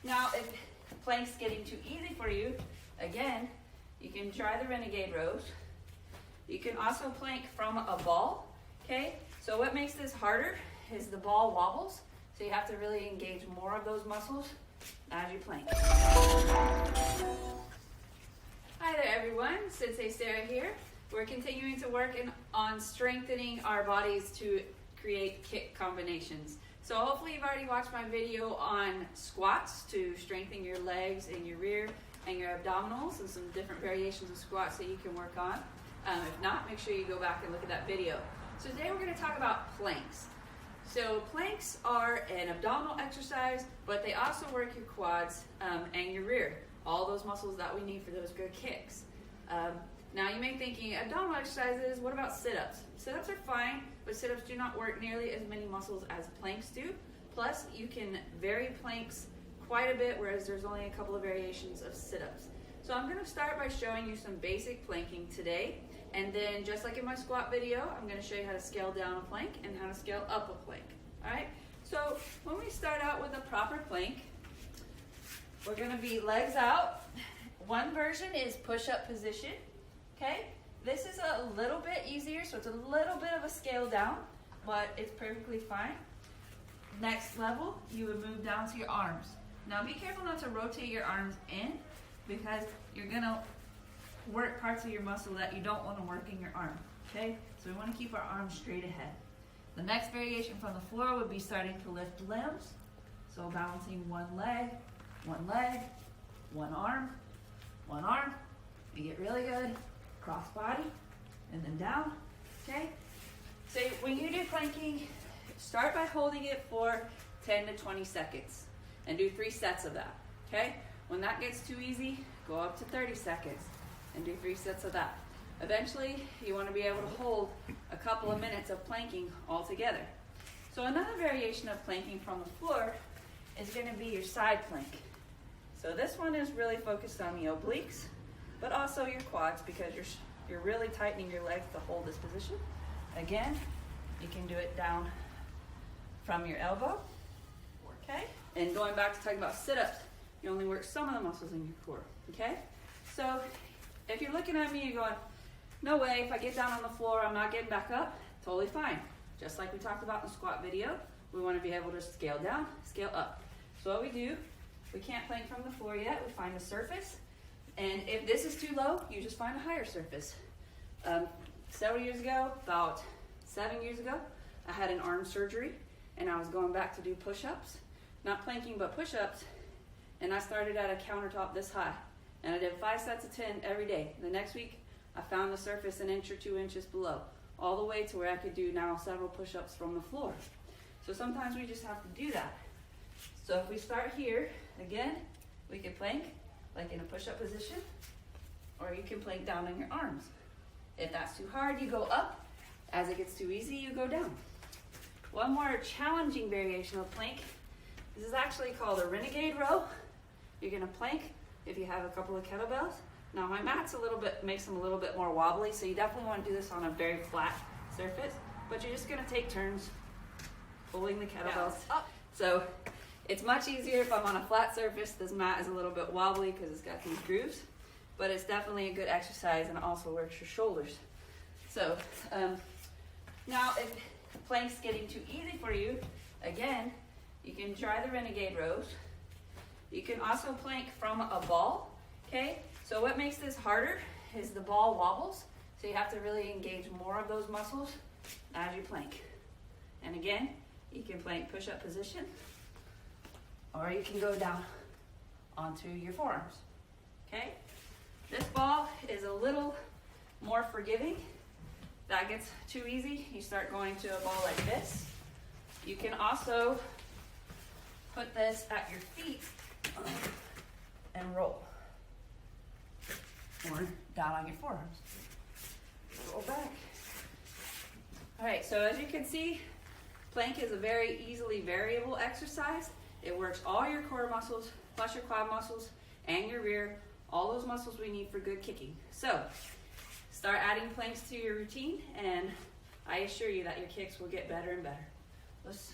Now, if plank's getting too easy for you, again, you can try the renegade rows. You can also plank from a ball, okay? So what makes this harder is the ball wobbles, so you have to really engage more of those muscles as you plank. Hi there everyone, Sensei Sarah here. We're continuing to work on strengthening our bodies to create kick combinations. So hopefully you've already watched my video on squats to strengthen your legs and your rear and your abdominals, and some different variations of squats that you can work on. If not, make sure you go back and look at that video. So today we're going to talk about planks. So planks are an abdominal exercise, but they also work your quads and your rear, all those muscles that we need for those good kicks. Now you may be thinking, abdominal exercises, what about sit-ups? Sit-ups are fine, but sit-ups do not work nearly as many muscles as planks do. Plus, you can vary planks quite a bit, whereas there's only a couple of variations of sit-ups. So I'm going to start by showing you some basic planking today, and then just like in my squat video, I'm going to show you how to scale down a plank and how to scale up a plank. Alright, so when we start out with a proper plank, we're going to be legs out. One version is push-up position. Okay, this is a little bit easier, so it's a little bit of a scale down, but it's perfectly fine. Next level, you would move down to your arms. Now be careful not to rotate your arms in, because you're going to work parts of your muscle that you don't want to work in your arm. Okay, so we want to keep our arms straight ahead. The next variation from the floor would be starting to lift limbs. So balancing one leg, one arm. You get really good. Cross body, and then down, okay? So when you do planking, start by holding it for 10 to 20 seconds and do 3 sets of that, okay? When that gets too easy, go up to 30 seconds and do 3 sets of that. Eventually, you want to be able to hold a couple of minutes of planking all together. So another variation of planking from the floor is going to be your side plank. So this one is really focused on the obliques, but also your quads, because you're really tightening your legs to hold this position. Again, you can do it down from your elbow, okay? And going back to talking about sit-ups, you only work some of the muscles in your core, okay? So if you're looking at me, you're going, no way, if I get down on the floor, I'm not getting back up, totally fine. Just like we talked about in the squat video, we want to be able to scale down, scale up. So what we do, we can't plank from the floor yet, we find a surface. And if this is too low, you just find a higher surface. Several years ago, about 7 years ago, I had an arm surgery, and I was going back to do push-ups. Not planking, but push-ups. And I started at a countertop this high. And I did 5 sets of 10 every day. The next week, I found the surface 1 inch or 2 inches below, all the way to where I could do now several push-ups from the floor. So sometimes we just have to do that. So if we start here, again, we can plank like in a push-up position, or you can plank down on your arms. If that's too hard, you go up. As it gets too easy, you go down. One more challenging variation of plank. This is actually called a renegade row. You're gonna plank if you have a couple of kettlebells. Now my mat's makes them a little bit more wobbly, so you definitely want to do this on a very flat surface, but you're just gonna take turns pulling the kettlebells up. So it's much easier if I'm on a flat surface. This mat is a little bit wobbly because it's got these grooves, but it's definitely a good exercise, and it also works your shoulders. So now if plank's getting too easy for you, again, you can try the renegade rows. You can also plank from a ball, okay? So what makes this harder is the ball wobbles, so you have to really engage more of those muscles as you plank. And again, you can plank push-up position, or you can go down onto your forearms, okay? This ball is a little more forgiving. If that gets too easy, you start going to a ball like this. You can also put this at your feet and roll, or down on your forearms. Roll back. All right, so as you can see, plank is a very easily variable exercise. It works all your core muscles, plus your quad muscles, and your rear, all those muscles we need for good kicking. So, start adding planks to your routine, and I assure you that your kicks will get better and better. Let's